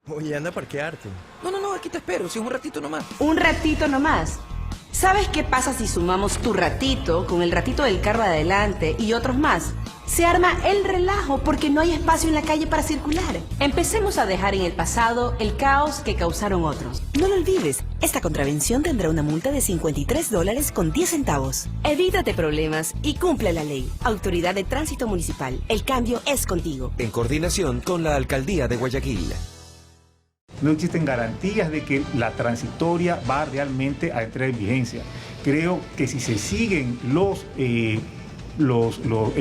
Oye, anda a parquearte. No, aquí te espero, si es un ratito nomás. Un ratito nomás. ¿Sabes qué pasa si sumamos tu ratito con el ratito del carro de adelante y otros más? Se arma el relajo porque no hay espacio en la calle para circular. Empecemos a dejar en el pasado el caos que causaron otros. No lo olvides, esta contravención tendrá una multa de $53.10. Evítate problemas y cumple la ley. Autoridad de Tránsito Municipal. El cambio es contigo. En coordinación con la Alcaldía de Guayaquil. No existen garantías de que la transitoria va realmente a entrar en vigencia. Creo que si se siguen el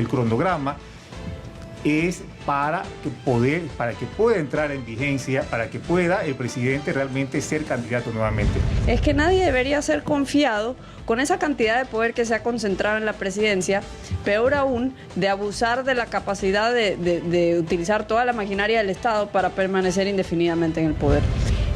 cronograma es para que pueda entrar en vigencia, para que pueda el presidente realmente ser candidato nuevamente. Es que nadie debería ser confiado con esa cantidad de poder que se ha concentrado en la presidencia, peor aún, de abusar de la capacidad de utilizar toda la maquinaria del Estado para permanecer indefinidamente en el poder.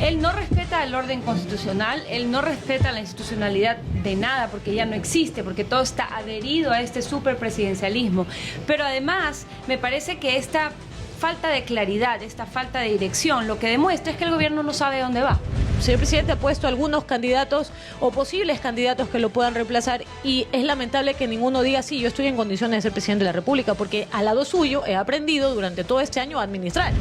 Él no respeta el orden constitucional, él no respeta la institucionalidad de nada, porque ya no existe, porque todo está adherido a este superpresidencialismo. Pero además, me parece que esta falta de claridad, esta falta de dirección, lo que demuestra es que el gobierno no sabe dónde va. El señor presidente ha puesto algunos candidatos o posibles candidatos que lo puedan reemplazar y es lamentable que ninguno diga sí, yo estoy en condiciones de ser presidente de la República, porque al lado suyo he aprendido durante todo este año a administrar.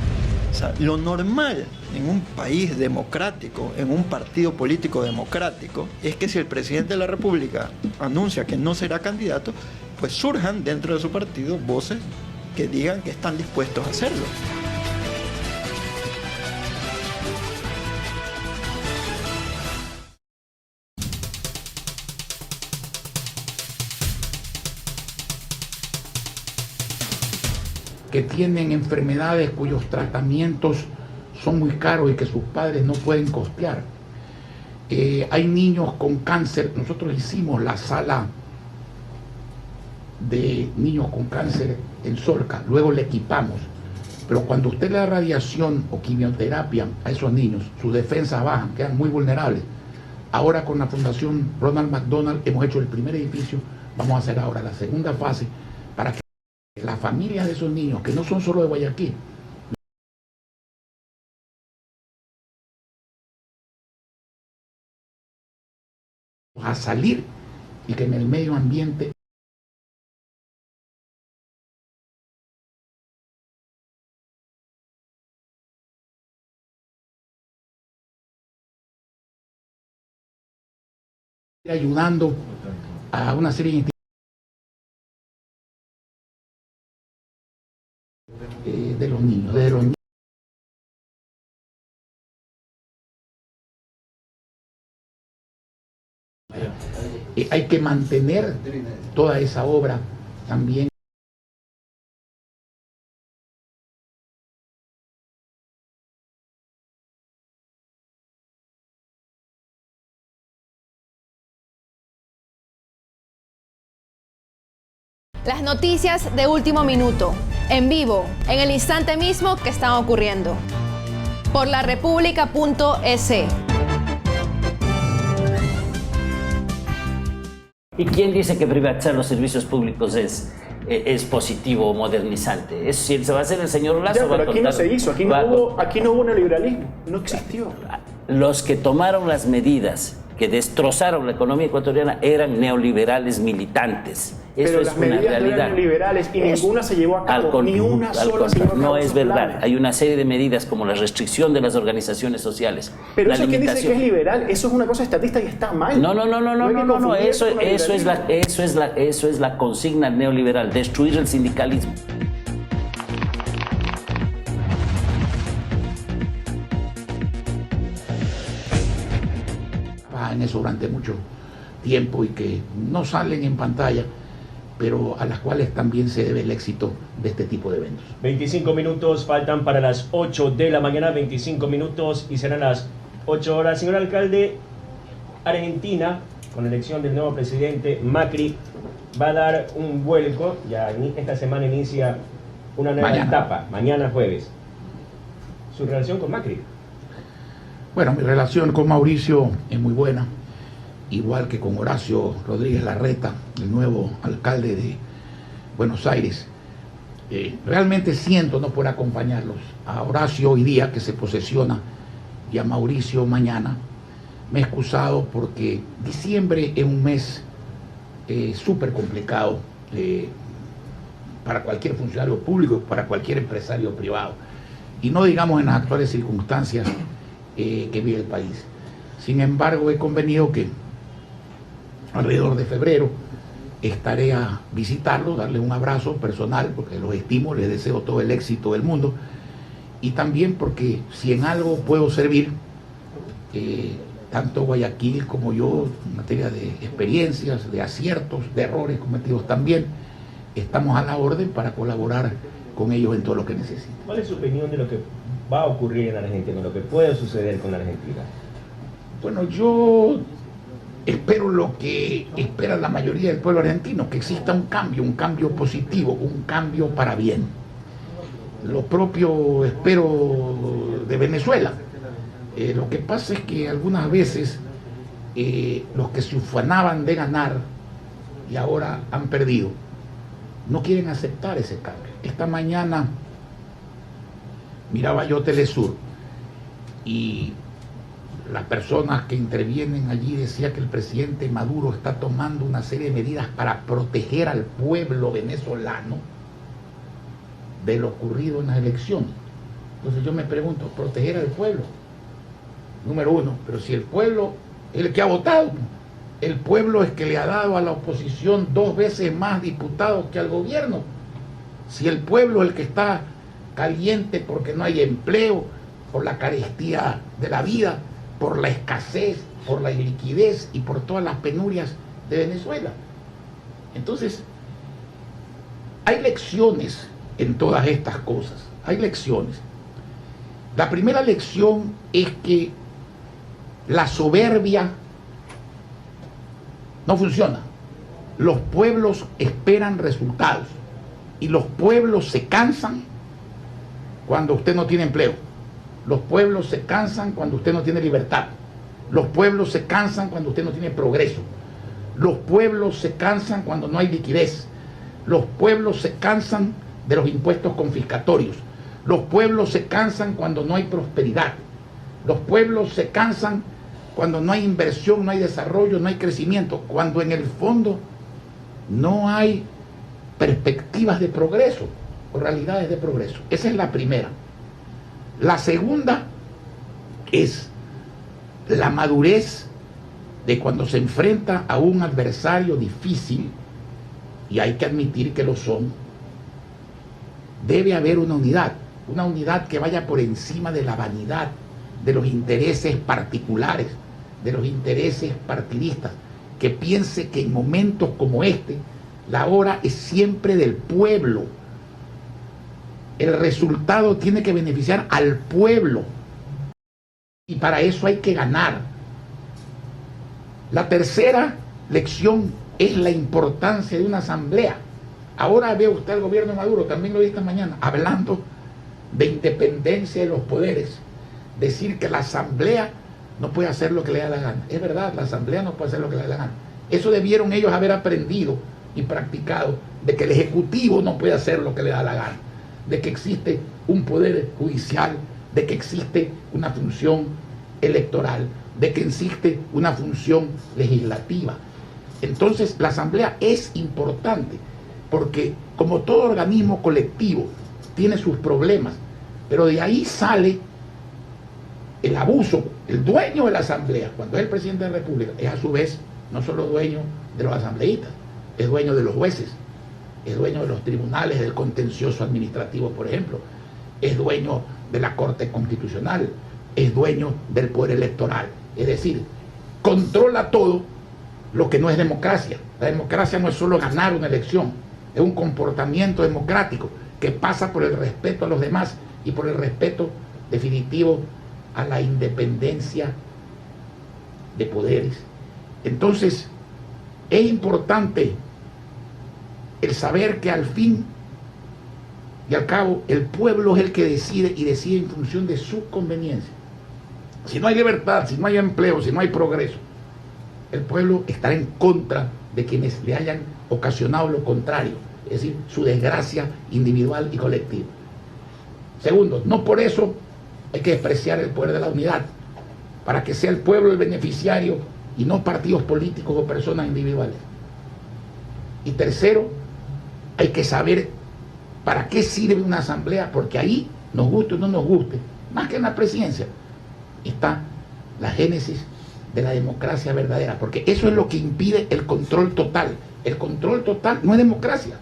O sea, lo normal en un país democrático, en un partido político democrático, es que si el presidente de la República anuncia que no será candidato, pues surjan dentro de su partido voces que digan que están dispuestos a hacerlo. Que tienen enfermedades cuyos tratamientos son muy caros y que sus padres no pueden costear. Hay niños con cáncer. Nosotros hicimos la sala de niños con cáncer en Sorca, luego le equipamos. Pero cuando usted le da radiación o quimioterapia a esos niños, sus defensas bajan, quedan muy vulnerables. Ahora con la Fundación Ronald McDonald hemos hecho el primer edificio, vamos a hacer ahora la segunda fase para que las familias de esos niños, que no son solo de Guayaquil, a salir y que en el medio ambiente ayudando a una serie de de los niños, hay que mantener toda esa obra también. Las noticias de último minuto, en vivo, en el instante mismo que están ocurriendo. Por larepublica.es. ¿Y quién dice que privatizar los servicios públicos es positivo o modernizante? Eso, si se va a hacer el señor Lazo. Ya, pero aquí no se hizo, aquí no hubo neoliberalismo, no existió. Los que tomaron las medidas que destrozaron la economía ecuatoriana eran neoliberales militantes. Eso pero es las una medidas realidad. Eran neoliberales y ninguna se llevó a cabo, ni una sola se llevó a cabo. No es verdad. Hay una serie de medidas como la restricción de las organizaciones sociales. Pero eso quién dice que es liberal, eso es una cosa estatista y está mal. No. Eso es la consigna neoliberal, destruir el sindicalismo. En eso durante mucho tiempo y que no salen en pantalla, pero a las cuales también se debe el éxito de este tipo de eventos. 25 minutos faltan para las 8 de la mañana, 25 minutos y serán las 8 horas. Señor alcalde, Argentina, con la elección del nuevo presidente Macri, va a dar un vuelco, ya esta semana inicia una nueva etapa, mañana jueves. ¿Su relación con Macri? Bueno, mi relación con Mauricio es muy buena, igual que con Horacio Rodríguez Larreta, el nuevo alcalde de Buenos Aires. Realmente siento no poder acompañarlos. A Horacio hoy día, que se posesiona, y a Mauricio mañana. Me he excusado porque diciembre es un mes súper complicado para cualquier funcionario público, para cualquier empresario privado. Y no digamos en las actuales circunstancias que vive el país. Sin embargo, he convenido que alrededor de febrero estaré a visitarlos, darles un abrazo personal, porque los estimo, les deseo todo el éxito del mundo, y también porque si en algo puedo servir, tanto Guayaquil como yo, en materia de experiencias, de aciertos, de errores cometidos también, estamos a la orden para colaborar con ellos en todo lo que necesiten. ¿Cuál es su opinión de lo que va a ocurrir en Argentina, lo que puede suceder con la Argentina? Bueno, yo espero lo que espera la mayoría del pueblo argentino, que exista un cambio positivo, un cambio para bien. Lo propio espero de Venezuela. Lo que pasa es que algunas veces los que se ufanaban de ganar y ahora han perdido, no quieren aceptar ese cambio. Esta mañana miraba yo Telesur y las personas que intervienen allí decían que el presidente Maduro está tomando una serie de medidas para proteger al pueblo venezolano de lo ocurrido en las elecciones. Entonces yo me pregunto, ¿proteger al pueblo? Número uno, pero si el pueblo es el que ha votado, el pueblo es que le ha dado a la oposición 2 veces más diputados que al gobierno. Si el pueblo es el que está caliente porque no hay empleo, por la carestía de la vida, por la escasez, por la iliquidez y por todas las penurias de Venezuela. Entonces, hay lecciones en todas estas cosas, hay lecciones. La primera lección es que la soberbia no funciona. Los pueblos esperan resultados y los pueblos se cansan cuando usted no tiene empleo. Los pueblos se cansan cuando usted no tiene libertad. Los pueblos se cansan cuando usted no tiene progreso. Los pueblos se cansan cuando no hay liquidez. Los pueblos se cansan de los impuestos confiscatorios. Los pueblos se cansan cuando no hay prosperidad. Los pueblos se cansan cuando no hay inversión, no hay desarrollo, no hay crecimiento. Cuando en el fondo no hay perspectivas de progreso o realidades de progreso. Esa es la primera. La segunda es la madurez de cuando se enfrenta a un adversario difícil, y hay que admitir que lo son. Debe haber una unidad que vaya por encima de la vanidad, de los intereses particulares, de los intereses partidistas, que piense que en momentos como este, la hora es siempre del pueblo. El resultado tiene que beneficiar al pueblo y para eso hay que ganar. La tercera lección es la importancia de una asamblea. Ahora ve usted al gobierno de Maduro, también lo vi esta mañana, hablando de independencia de los poderes. Decir que la asamblea no puede hacer lo que le da la gana. Es verdad, la asamblea no puede hacer lo que le da la gana. Eso debieron ellos haber aprendido y practicado, de que el ejecutivo no puede hacer lo que le da la gana, de que existe un poder judicial, de que existe una función electoral, de que existe una función legislativa. Entonces la asamblea es importante, porque como todo organismo colectivo tiene sus problemas, pero de ahí sale el abuso. El dueño de la asamblea, cuando es el presidente de la República, es a su vez no solo dueño de los asambleístas, es dueño de los jueces, es dueño de los tribunales del contencioso administrativo, por ejemplo, es dueño de la Corte Constitucional, es dueño del poder electoral. Es decir, controla todo lo que no es democracia. La democracia no es solo ganar una elección, es un comportamiento democrático que pasa por el respeto a los demás y por el respeto definitivo a la independencia de poderes. Entonces, es importante el saber que al fin y al cabo el pueblo es el que decide, y decide en función de su conveniencia. Si no hay libertad, si no hay empleo, si no hay progreso, el pueblo estará en contra de quienes le hayan ocasionado lo contrario. es decir, su desgracia individual y colectiva. Segundo, no por eso hay que despreciar el poder de la unidad, para que sea el pueblo el beneficiario y no partidos políticos o personas individuales. Y tercero, hay que saber para qué sirve una asamblea, porque ahí, nos guste o no nos guste, más que en la presidencia, está la génesis de la democracia verdadera, porque eso es lo que impide el control total. El control total no es democracia.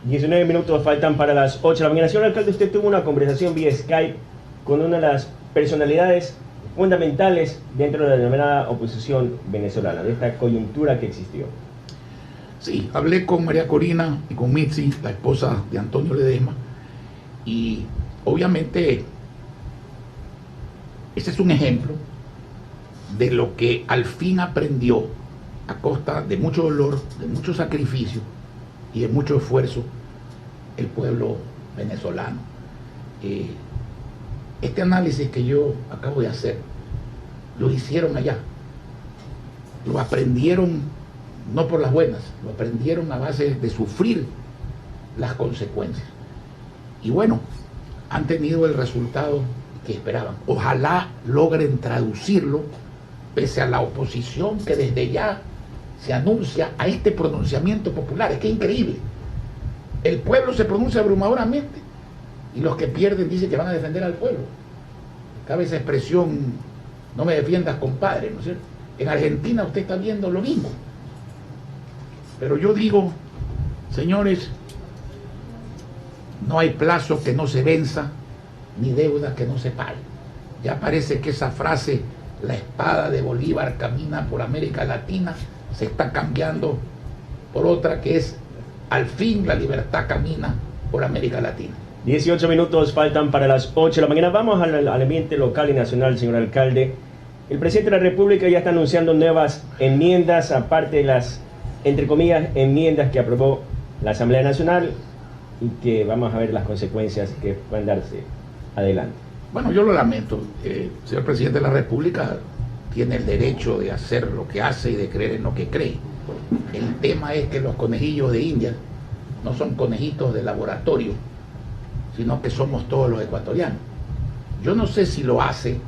19 minutos faltan para las 8 de la mañana. Señor alcalde, usted tuvo una conversación vía Skype con una de las personalidades fundamentales dentro de la denominada oposición venezolana, de esta coyuntura que existió. Sí, hablé con María Corina y con Mitzi, la esposa de Antonio Ledesma, y obviamente ese es un ejemplo de lo que al fin aprendió a costa de mucho dolor, de mucho sacrificio y de mucho esfuerzo el pueblo venezolano. Este análisis que yo acabo de hacer lo hicieron allá, lo aprendieron no por las buenas, lo aprendieron a base de sufrir las consecuencias. Y bueno, han tenido el resultado que esperaban. Ojalá logren traducirlo, pese a la oposición que desde ya se anuncia a este pronunciamiento popular. Es que es increíble. El pueblo se pronuncia abrumadoramente y los que pierden dicen que van a defender al pueblo. Cabe esa expresión, no me defiendas, compadre, ¿no es cierto? En Argentina usted está viendo lo mismo. Pero yo digo, señores, no hay plazo que no se venza, ni deuda que no se pague. Ya parece que esa frase, la espada de Bolívar camina por América Latina, se está cambiando por otra que es, al fin la libertad camina por América Latina. 18 minutos faltan para las 8 de la mañana. Vamos al ambiente local y nacional, señor alcalde. El presidente de la República ya está anunciando nuevas enmiendas, aparte de las, entre comillas, enmiendas que aprobó la Asamblea Nacional, y que vamos a ver las consecuencias que pueden darse adelante. Bueno, yo lo lamento. Señor presidente de la República tiene el derecho de hacer lo que hace y de creer en lo que cree. El tema es que los conejillos de India no son conejitos de laboratorio, sino que somos todos los ecuatorianos. Yo no sé si lo hace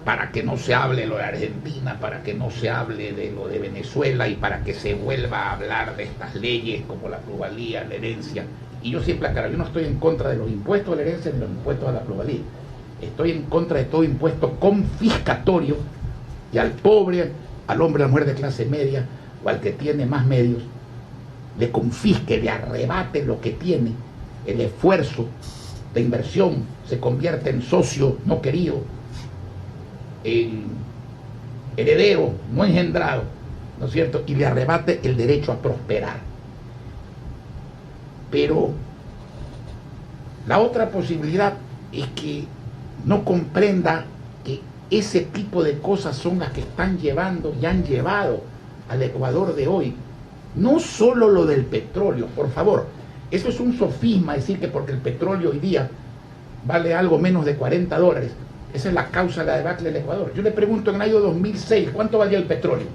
para que no se hable lo de Argentina, para que no se hable de lo de Venezuela y para que se vuelva a hablar de estas leyes como la plusvalía, la herencia. Y yo siempre aclaro, yo no estoy en contra de los impuestos a la herencia ni los impuestos a la plusvalía. Estoy en contra de todo impuesto confiscatorio y al pobre, al hombre, a la mujer de clase media o al que tiene más medios, le confisque, le arrebate lo que tiene. El esfuerzo de inversión se convierte en socio no querido, en heredero no engendrado, ¿no es cierto? Y le arrebate el derecho a prosperar. Pero la otra posibilidad es que no comprenda que ese tipo de cosas son las que están llevando y han llevado al Ecuador de hoy. No solo lo del petróleo, por favor. Eso es un sofisma, decir que porque el petróleo hoy día vale algo menos de $40, esa es la causa de la debacle del Ecuador. Yo le pregunto, en el año 2006, ¿cuánto valía el petróleo?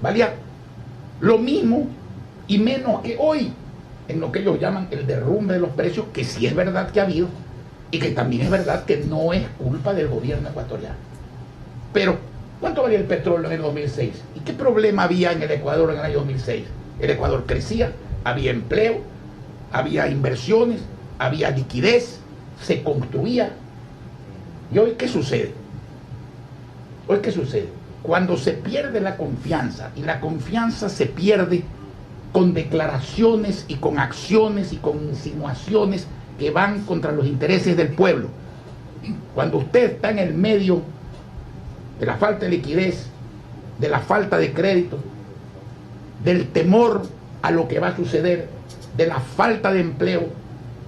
Valía lo mismo y menos que hoy, en lo que ellos llaman el derrumbe de los precios, que sí es verdad que ha habido, y que también es verdad que no es culpa del gobierno ecuatoriano. Pero, ¿cuánto valía el petróleo en el 2006? ¿Y qué problema había en el Ecuador en el año 2006? El Ecuador crecía, había empleo, había inversiones, había liquidez, se construía. ¿Y hoy qué sucede? ¿Hoy qué sucede? Cuando se pierde la confianza, y la confianza se pierde con declaraciones y con acciones y con insinuaciones que van contra los intereses del pueblo. Cuando usted está en el medio de la falta de liquidez, de la falta de crédito, del temor a lo que va a suceder, de la falta de empleo,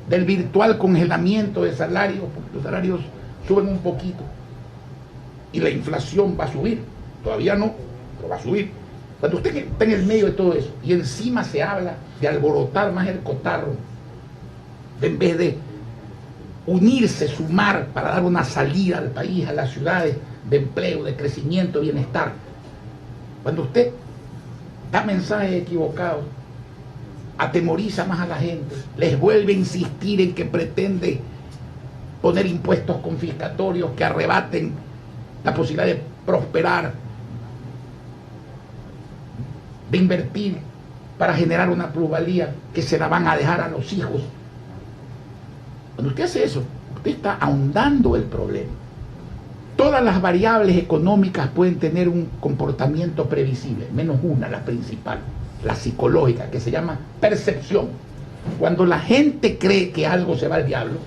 del virtual congelamiento de salarios, porque los salarios suben un poquito y la inflación va a subir, todavía no, pero va a subir. Cuando usted está en el medio de todo eso y encima se habla de alborotar más el cotarro, en vez de unirse, sumar para dar una salida al país, a las ciudades, de empleo, de crecimiento, de bienestar. Cuando usted da mensajes equivocados, atemoriza más a la gente, les vuelve a insistir en que pretende poner impuestos confiscatorios que arrebaten la posibilidad de prosperar, de invertir para generar una plusvalía que se la van a dejar a los hijos. Cuando usted hace eso, usted está ahondando el problema. Todas las variables económicas pueden tener un comportamiento previsible, menos una, la principal, la psicológica, que se llama percepción. Cuando la gente cree que algo se va al diablo,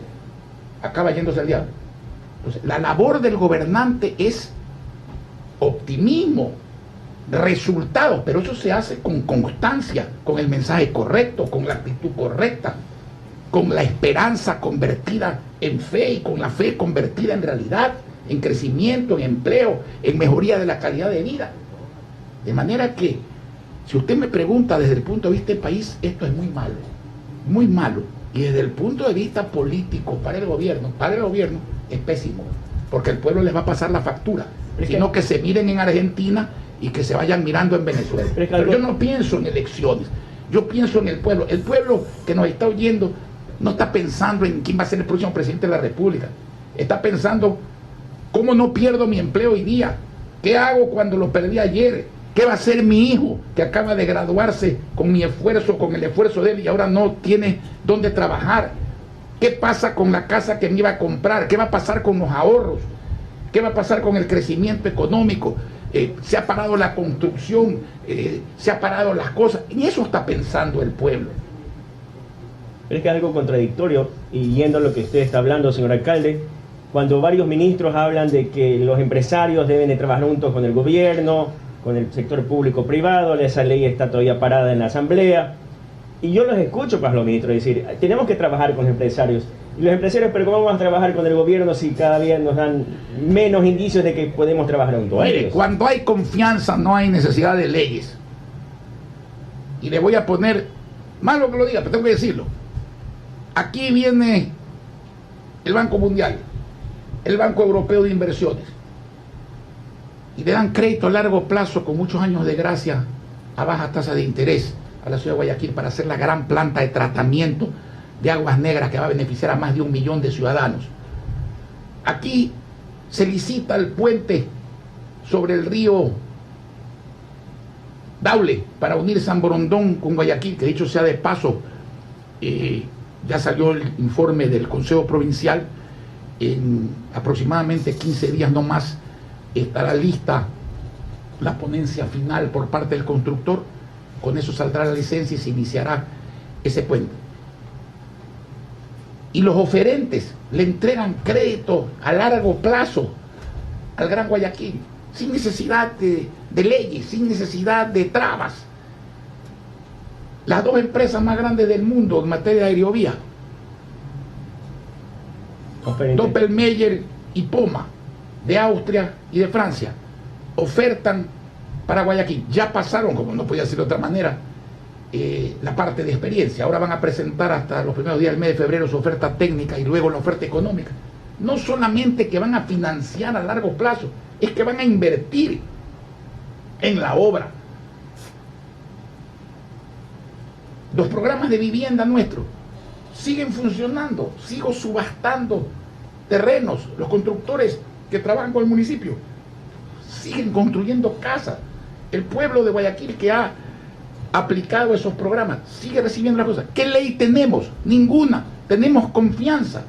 acaba yéndose al diablo. Entonces, la labor del gobernante es optimismo, resultados, pero eso se hace con constancia, con el mensaje correcto, con la actitud correcta, con la esperanza convertida en fe y con la fe convertida en realidad, en crecimiento, en empleo, en mejoría de la calidad de vida. De manera que, si usted me pregunta desde el punto de vista del país, esto es muy malo. Y desde el punto de vista político para el gobierno es pésimo, porque el pueblo les va a pasar la factura, sino que se miren en Argentina y que se vayan mirando en Venezuela. Pero yo no pienso en elecciones, yo pienso en el pueblo. El pueblo que nos está oyendo no está pensando en quién va a ser el próximo presidente de la República, está pensando cómo no pierdo mi empleo hoy día, qué hago cuando lo perdí ayer, qué va a hacer mi hijo que acaba de graduarse con mi esfuerzo, con el esfuerzo de él y ahora no tiene dónde trabajar, qué pasa con la casa que me iba a comprar, qué va a pasar con los ahorros, qué va a pasar con el crecimiento económico. Se ha parado la construcción, se ha parado las cosas, en eso está pensando el pueblo. Pero es que es algo contradictorio, y yendo a lo que usted está hablando, señor alcalde, cuando varios ministros hablan de que los empresarios deben de trabajar juntos con el gobierno, con el sector público-privado, esa ley está todavía parada en la asamblea, y yo los escucho, pues, los ministros decir, tenemos que trabajar con los empresarios, y los empresarios, pero ¿cómo vamos a trabajar con el gobierno si cada día nos dan menos indicios de que podemos trabajar juntos a ellos? Mire, cuando hay confianza no hay necesidad de leyes. Y le voy a poner, malo que lo diga, pero tengo que decirlo. Aquí viene el Banco Mundial, el Banco Europeo de Inversiones, y le dan crédito a largo plazo con muchos años de gracia a baja tasa de interés a la ciudad de Guayaquil para hacer la gran planta de tratamiento de aguas negras que va a beneficiar a más de 1 millón de ciudadanos. Aquí se licita el puente sobre el río Daule para unir San Borondón con Guayaquil, que dicho sea de paso, ya salió el informe del Consejo Provincial. En aproximadamente 15 días no más estará lista la ponencia final por parte del constructor. Con eso saldrá la licencia y se iniciará ese puente. Y los oferentes le entregan crédito a largo plazo al Gran Guayaquil, sin necesidad de leyes, sin necesidad de trabas. Las dos empresas más grandes del mundo en materia de aerovía, Doppelmayr y Poma, de Austria y de Francia, ofertan para Guayaquil. Ya pasaron, como no podía ser de otra manera, la parte de experiencia. Ahora van a presentar hasta los primeros días del mes de febrero su oferta técnica y luego la oferta económica. No solamente que van a financiar a largo plazo, es que van a invertir en la obra. Los programas de vivienda nuestros siguen funcionando, sigo subastando terrenos. Los constructores que trabajan con el municipio siguen construyendo casas. El pueblo de Guayaquil que ha aplicado esos programas sigue recibiendo las cosas. ¿Qué ley tenemos? Ninguna. Tenemos confianza.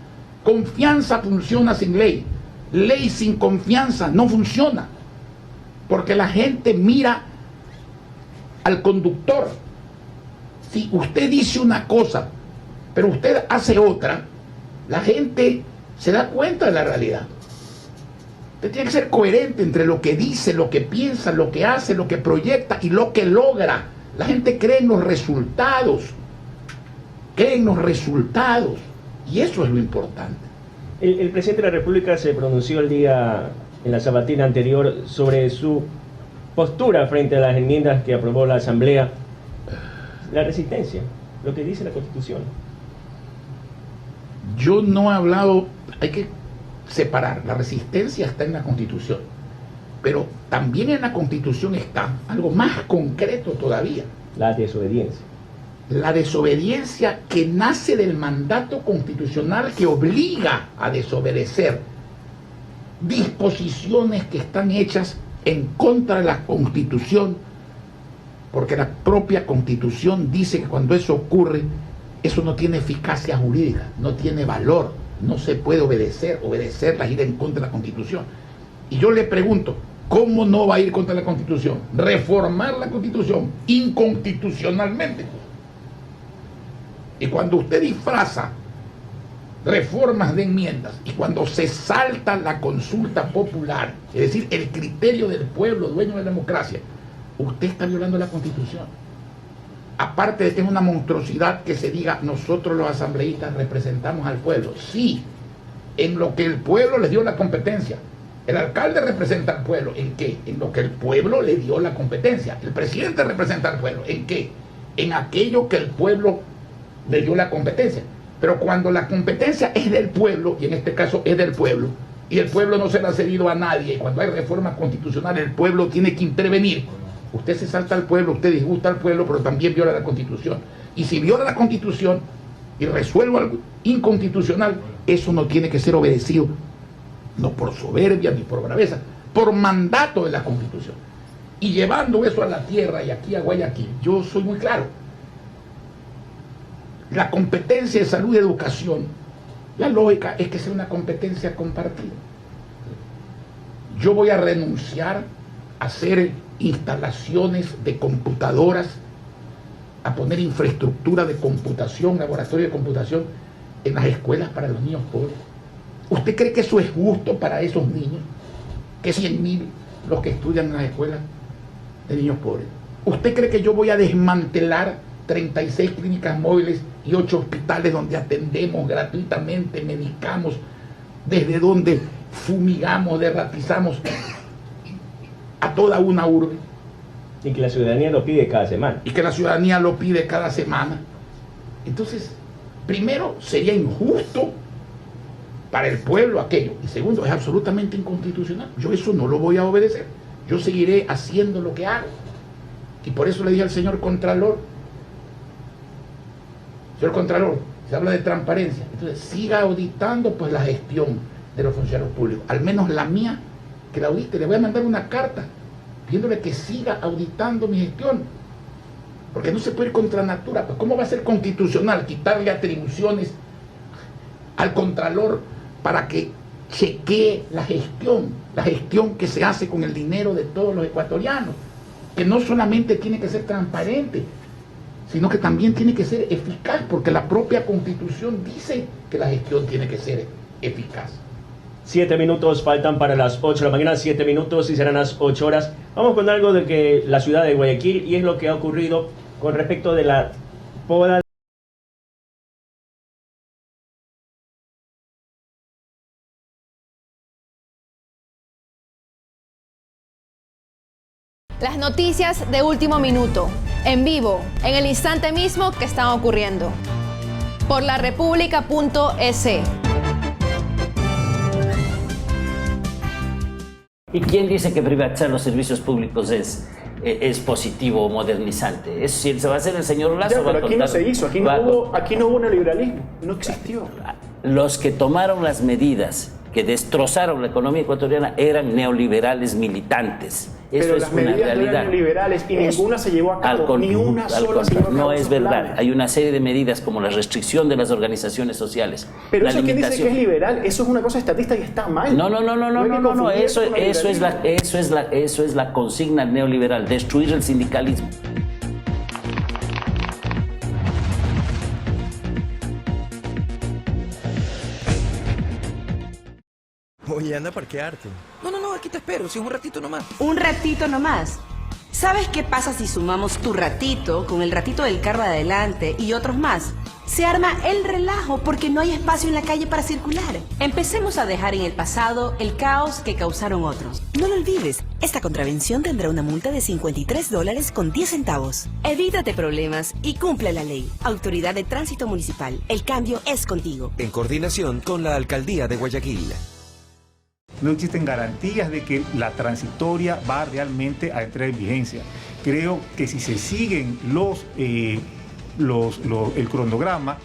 Confianza funciona sin ley. Ley sin confianza no funciona, porque la gente mira al conductor. Si usted dice una cosa pero usted hace otra, la gente se da cuenta de la realidad. Usted tiene que ser coherente entre lo que dice, lo que piensa, lo que hace, lo que proyecta y lo que logra. La gente cree en los resultados, y eso es lo importante. El presidente de la República se pronunció el día, en la sabatina anterior, sobre su postura frente a las enmiendas que aprobó la Asamblea. La resistencia, lo que dice la Constitución. Yo no he hablado, hay que separar, la resistencia está en la Constitución. Pero también en la Constitución está algo más concreto todavía. La desobediencia. La desobediencia que nace del mandato constitucional que obliga a desobedecer disposiciones que están hechas en contra de la Constitución, porque la propia Constitución dice que cuando eso ocurre, eso no tiene eficacia jurídica, no tiene valor, no se puede obedecerla, ir en contra de la Constitución. Y yo le pregunto, ¿cómo no va a ir contra la Constitución? Reformar la Constitución inconstitucionalmente. Y cuando usted disfraza reformas de enmiendas y cuando se salta la consulta popular, es decir, el criterio del pueblo, dueño de la democracia, usted está violando la Constitución. Aparte de que es una monstruosidad que se diga nosotros los asambleístas representamos al pueblo. Sí, en lo que el pueblo les dio la competencia. El alcalde representa al pueblo. ¿En qué? En lo que el pueblo le dio la competencia. El presidente representa al pueblo. ¿En qué? En aquello que el pueblo le dio la competencia. Pero cuando la competencia es del pueblo, y en este caso es del pueblo, y el pueblo no se la ha cedido a nadie, y cuando hay reformas constitucionales el pueblo tiene que intervenir, usted se salta al pueblo, usted disgusta al pueblo, pero también viola la Constitución. Y si viola la Constitución y resuelve algo inconstitucional, eso no tiene que ser obedecido, no por soberbia ni por braveza, por mandato de la Constitución. Y llevando eso a la tierra y aquí a Guayaquil, yo soy muy claro. La competencia de salud y educación, la lógica es que sea una competencia compartida. Yo voy a renunciar a hacer instalaciones de computadoras, a poner infraestructura de computación, laboratorio de computación en las escuelas para los niños pobres. ¿Usted cree que eso es justo para esos niños? Que 100.000 los que estudian en las escuelas de niños pobres. ¿Usted cree que yo voy a desmantelar 36 clínicas móviles y 8 hospitales donde atendemos gratuitamente, medicamos, desde donde fumigamos, derratizamos a toda una urbe? Y que la ciudadanía lo pide cada semana. Y que la ciudadanía lo pide cada semana. Entonces, primero, sería injusto para el pueblo aquello. Y segundo, es absolutamente inconstitucional. Yo eso no lo voy a obedecer. Yo seguiré haciendo lo que hago. Y por eso le dije al señor Contralor, señor Contralor, se habla de transparencia, entonces siga auditando pues la gestión de los funcionarios públicos, al menos la mía, que la audite. Le voy a mandar una carta pidiéndole que siga auditando mi gestión, porque no se puede ir contra natura. Pues ¿cómo va a ser constitucional quitarle atribuciones al Contralor para que chequee la gestión que se hace con el dinero de todos los ecuatorianos, que no solamente tiene que ser transparente, sino que también tiene que ser eficaz, porque la propia Constitución dice que la gestión tiene que ser eficaz. 7 minutos faltan para las 8 de la mañana, 7 minutos y serán las 8 horas. Vamos con algo de que la ciudad de Guayaquil, y es lo que ha ocurrido con respecto de la poda. Las noticias de último minuto, en vivo, en el instante mismo que están ocurriendo. Por larepublica.es. ¿Y quién dice que privatizar los servicios públicos es positivo o modernizante? Es, si se va a hacer el señor Lazo... Ya, pero aquí no se hizo, aquí no hubo neoliberalismo, no existió. Los que tomaron las medidas que destrozaron la economía ecuatoriana eran neoliberales militantes. Eso Pero es las una medidas realidad. no eran neoliberales y ninguna se llevó a cabo, ni una sola se llevó a cabo. No es esos verdad. planes. Hay una serie de medidas como la restricción de las organizaciones sociales. Pero la eso que dice limitación... que es liberal, eso es una cosa estatista y está mal. No, eso es la consigna neoliberal, destruir el sindicalismo. Oye, anda a parquearte. No, aquí te espero, si es un ratito nomás. Un ratito nomás. ¿Sabes qué pasa si sumamos tu ratito con el ratito del carro de adelante y otros más? Se arma el relajo porque no hay espacio en la calle para circular. Empecemos a dejar en el pasado el caos que causaron otros. No lo olvides, esta contravención tendrá una multa de $53.10. Evítate problemas y cumple la ley. Autoridad de Tránsito Municipal. El cambio es contigo. En coordinación con la Alcaldía de Guayaquil. no existen garantías de que la transitoria va realmente a entrar en vigencia. Creo que si se siguen el cronograma,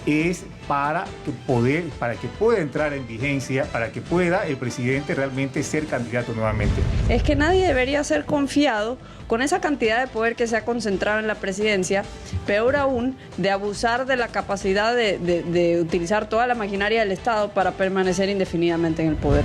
es para que pueda entrar en vigencia, para que pueda el presidente realmente ser candidato nuevamente. Es que nadie debería ser confiado con esa cantidad de poder que se ha concentrado en la presidencia, peor aún, de abusar de la capacidad de utilizar toda la maquinaria del Estado para permanecer indefinidamente en el poder.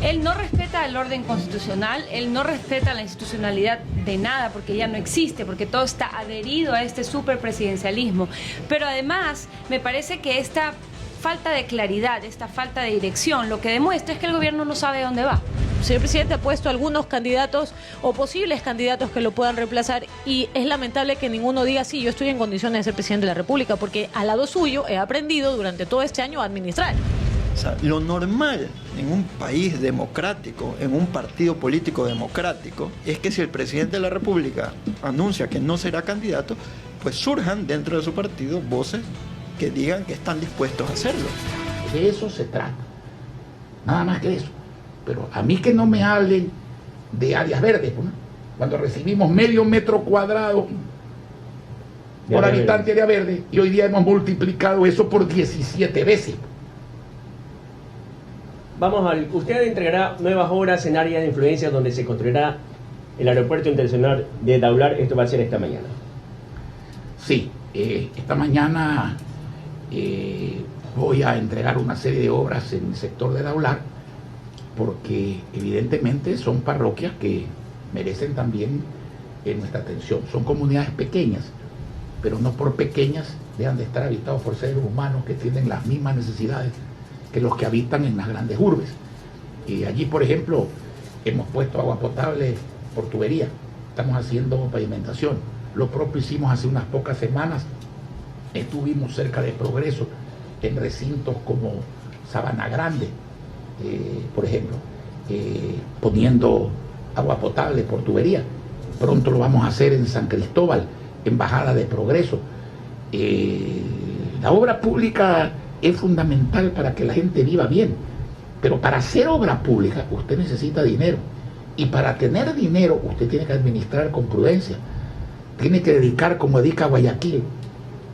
Él no respeta el orden constitucional, él no respeta la institucionalidad de nada, porque ya no existe, porque todo está adherido a este superpresidencialismo. Pero además, me parece que esta falta de claridad, esta falta de dirección, lo que demuestra es que el gobierno no sabe dónde va. El señor presidente ha puesto algunos candidatos o posibles candidatos que lo puedan reemplazar y es lamentable que ninguno diga sí, yo estoy en condiciones de ser presidente de la República, porque al lado suyo he aprendido durante todo este año a administrar. O sea, lo normal en un país democrático, en un partido político democrático, es que si el presidente de la República anuncia que no será candidato, pues surjan dentro de su partido voces que digan que están dispuestos a hacerlo. De eso se trata, nada más que de eso. Pero a mí que no me hablen de áreas verdes, ¿no? Cuando recibimos medio metro cuadrado por habitante de área verde, y hoy día hemos multiplicado eso por 17 veces. Usted entregará nuevas obras en área de influencia donde se construirá el aeropuerto internacional de Daular. Esto va a ser esta mañana. Sí, esta mañana voy a entregar una serie de obras en el sector de Daular, porque evidentemente son parroquias que merecen también nuestra atención. Son comunidades pequeñas, pero no por pequeñas dejan de estar habitados por seres humanos que tienen las mismas necesidades que los que habitan en las grandes urbes. Y allí, por ejemplo, hemos puesto agua potable por tubería, estamos haciendo pavimentación. Lo propio hicimos hace unas pocas semanas, estuvimos cerca de Progreso, en recintos como Sabana Grande, por ejemplo, poniendo agua potable por tubería. Pronto lo vamos a hacer en San Cristóbal, en Bajada de Progreso. La obra pública es fundamental para que la gente viva bien, pero para hacer obra pública usted necesita dinero, y para tener dinero usted tiene que administrar con prudencia, tiene que dedicar como dedica Guayaquil,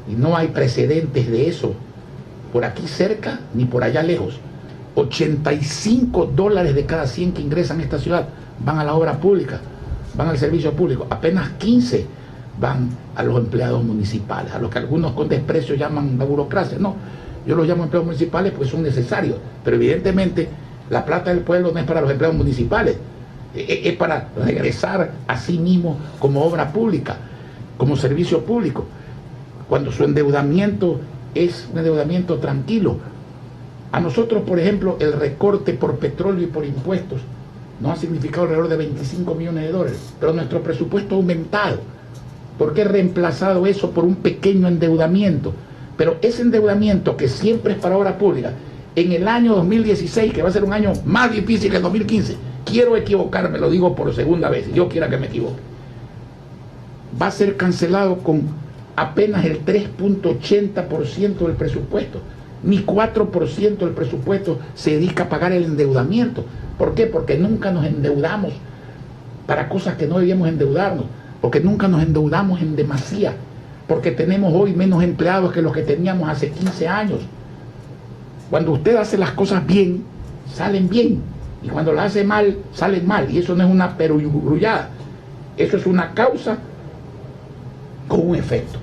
y no hay precedentes de eso por aquí cerca ni por allá lejos. $85 de cada 100 que ingresan a esta ciudad van a la obra pública, van al servicio público, apenas 15 van a los empleados municipales, a los que algunos con desprecio llaman la burocracia. No, yo los llamo empleados municipales porque son necesarios, pero evidentemente la plata del pueblo no es para los empleados municipales, es para regresar a sí mismo como obra pública, como servicio público, cuando su endeudamiento es un endeudamiento tranquilo. A nosotros, por ejemplo, el recorte por petróleo y por impuestos nos ha significado alrededor de $25 millones, pero nuestro presupuesto ha aumentado, porque he reemplazado eso por un pequeño endeudamiento. Pero ese endeudamiento, que siempre es para obra pública, en el año 2016, que va a ser un año más difícil que el 2015, quiero equivocarme, lo digo por segunda vez, yo quiera que me equivoque, va a ser cancelado con apenas el 3.80% del presupuesto. Ni 4% del presupuesto se dedica a pagar el endeudamiento. ¿Por qué? Porque nunca nos endeudamos para cosas que no debíamos endeudarnos, porque nunca nos endeudamos en demasía, porque tenemos hoy menos empleados que los que teníamos hace 15 años. Cuando usted hace las cosas bien, salen bien, y cuando las hace mal, salen mal, y eso no es una perogrullada, eso es una causa con un efecto.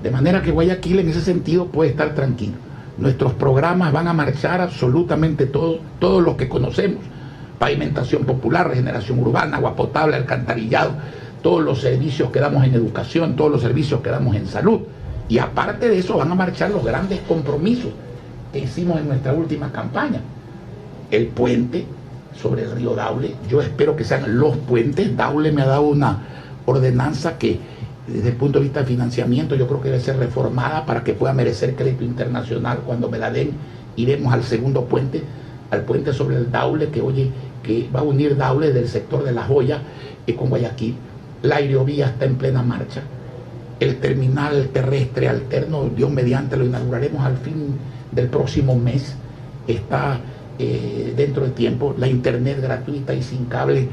De manera que Guayaquil en ese sentido puede estar tranquilo. Nuestros programas van a marchar absolutamente todos los que conocemos: pavimentación popular, regeneración urbana, agua potable, alcantarillado, todos los servicios que damos en educación, todos los servicios que damos en salud. Y aparte de eso van a marchar los grandes compromisos que hicimos en nuestra última campaña. El puente sobre el río Daule, yo espero que sean los puentes. Daule me ha dado una ordenanza que, desde el punto de vista de financiamiento, yo creo que debe ser reformada para que pueda merecer crédito internacional. Cuando me la den, iremos al segundo puente, al puente sobre el Daule, que va a unir Daule del sector de La Joya con Guayaquil. La aerovía está en plena marcha. El terminal terrestre alterno, Dios mediante, lo inauguraremos al fin del próximo mes. Está dentro de tiempo. La internet gratuita y sin cable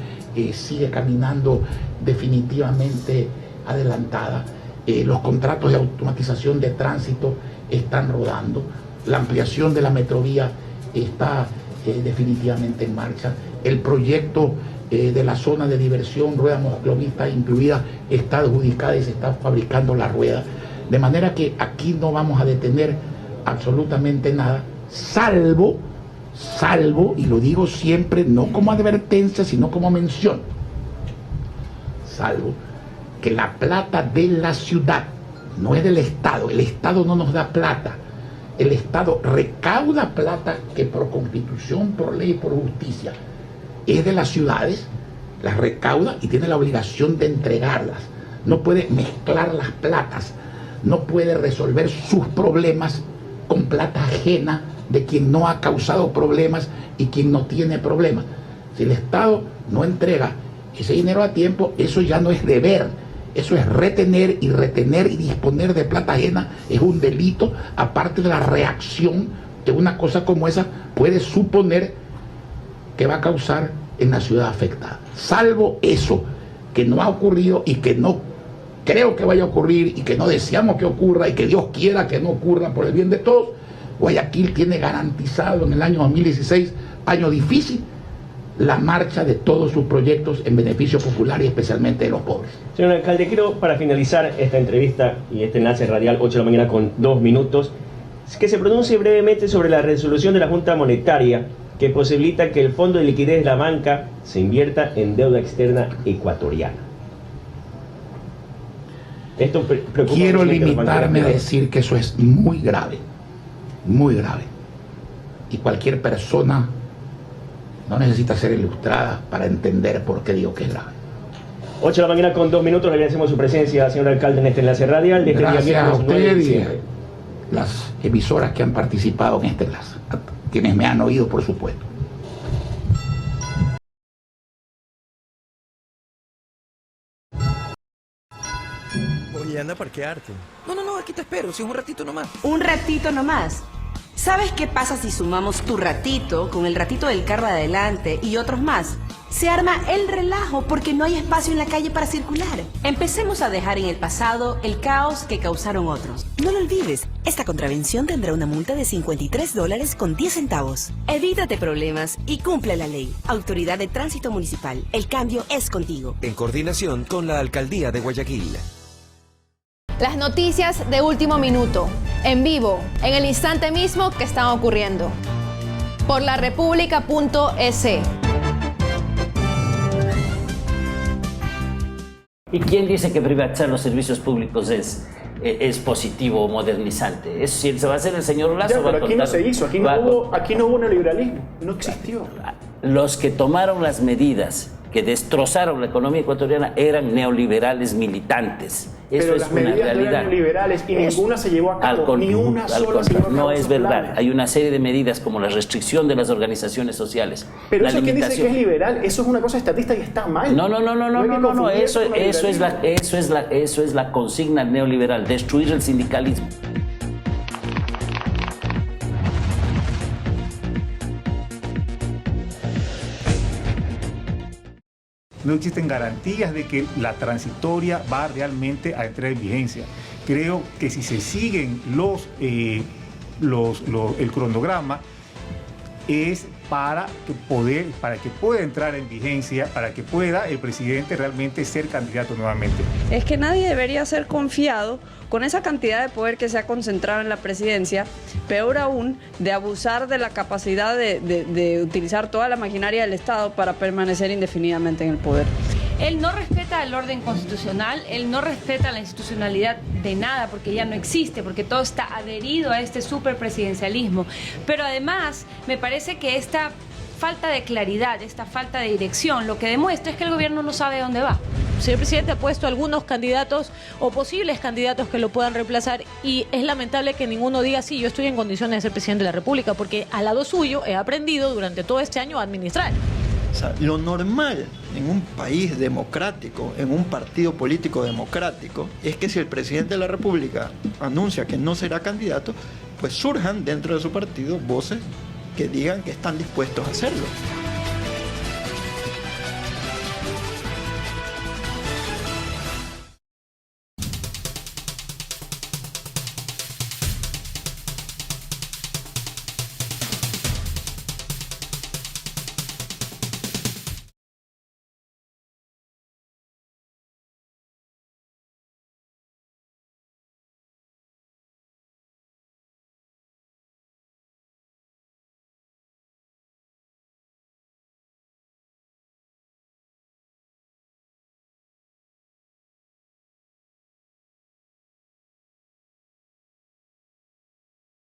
sigue caminando definitivamente adelantada. Los contratos de automatización de tránsito están rodando. La ampliación de la metrovía está definitivamente en marcha. El proyecto de la zona de diversión Rueda Mojoclonista incluida está adjudicada y se está fabricando la rueda. De manera que aquí no vamos a detener absolutamente nada, salvo, y lo digo siempre, no como advertencia, sino como mención, salvo que la plata de la ciudad no es del Estado, el Estado no nos da plata, el Estado recauda plata que por constitución, por ley, por justicia, es de las ciudades, las recauda y tiene la obligación de entregarlas, no puede mezclar las platas, no puede resolver sus problemas con plata ajena de quien no ha causado problemas y quien no tiene problemas. Si el Estado no entrega ese dinero a tiempo, eso ya no es deber, eso es retener y disponer de plata ajena, es un delito, aparte de la reacción que una cosa como esa puede suponer que va a causar en la ciudad afectada. Salvo eso, que no ha ocurrido y que no creo que vaya a ocurrir y que no deseamos que ocurra y que Dios quiera que no ocurra por el bien de todos, Guayaquil tiene garantizado en el año 2016, año difícil, la marcha de todos sus proyectos en beneficio popular y especialmente de los pobres. Señor alcalde, quiero para finalizar esta entrevista y este enlace radial 8 de la mañana con 2 minutos, que se pronuncie brevemente sobre la resolución de la Junta Monetaria que posibilita que el Fondo de Liquidez de la Banca se invierta en deuda externa ecuatoriana. Esto preocupa. Quiero limitarme a decir que eso es muy grave, y cualquier persona no necesita ser ilustrada para entender por qué digo que es grave. 8 de la mañana con 2 minutos, le agradecemos su presencia, señor alcalde, en este enlace radial. De este Gracias a usted y día las emisoras que han participado en este enlace, a quienes me han oído, por supuesto. Oye, anda a parquearte. No, aquí te espero, si es un ratito nomás. Un ratito nomás. ¿Sabes qué pasa si sumamos tu ratito con el ratito del carro de adelante y otros más? Se arma el relajo porque no hay espacio en la calle para circular. Empecemos a dejar en el pasado el caos que causaron otros. No lo olvides, esta contravención tendrá una multa de $53 con 10 centavos. Evítate problemas y cumple la ley. Autoridad de Tránsito Municipal. El cambio es contigo. En coordinación con la Alcaldía de Guayaquil. Las noticias de último minuto, en vivo, en el instante mismo que están ocurriendo. Por larepublica.es. ¿Y quién dice que privatizar los servicios públicos es positivo o modernizante? Eso, si se va a hacer el señor Lazo... Ya, pero aquí no se hizo, aquí no hubo neoliberalismo, no existió. Los que tomaron las medidas que destrozaron la economía ecuatoriana eran neoliberales militantes. Eso Pero es las una medidas realidad. no eran neoliberales y ninguna se llevó a cabo, ni una sola se llevó a cabo. No es esos verdad. planes. Hay una serie de medidas como la restricción de las organizaciones sociales. Pero la eso que dice que limitación... es liberal, eso es una cosa estatista y está mal. No, eso con es la consigna neoliberal, destruir el sindicalismo. No existen garantías de que la transitoria va realmente a entrar en vigencia. Creo que si se siguen el cronograma es para que pueda entrar en vigencia, para que pueda el presidente realmente ser candidato nuevamente. Es que nadie debería ser confiado con esa cantidad de poder que se ha concentrado en la presidencia, peor aún, de abusar de la capacidad de utilizar toda la maquinaria del Estado para permanecer indefinidamente en el poder. Él no respeta el orden constitucional, él no respeta la institucionalidad de nada porque ya no existe, porque todo está adherido a este superpresidencialismo. Pero además, me parece que esta falta de claridad, esta falta de dirección, lo que demuestra es que el gobierno no sabe dónde va. El señor presidente ha puesto algunos candidatos o posibles candidatos que lo puedan reemplazar y es lamentable que ninguno diga sí, yo estoy en condiciones de ser presidente de la República, porque al lado suyo he aprendido durante todo este año a administrar. O sea, lo normal en un país democrático, en un partido político democrático, es que si el presidente de la República anuncia que no será candidato, pues surjan dentro de su partido voces que digan que están dispuestos a hacerlo.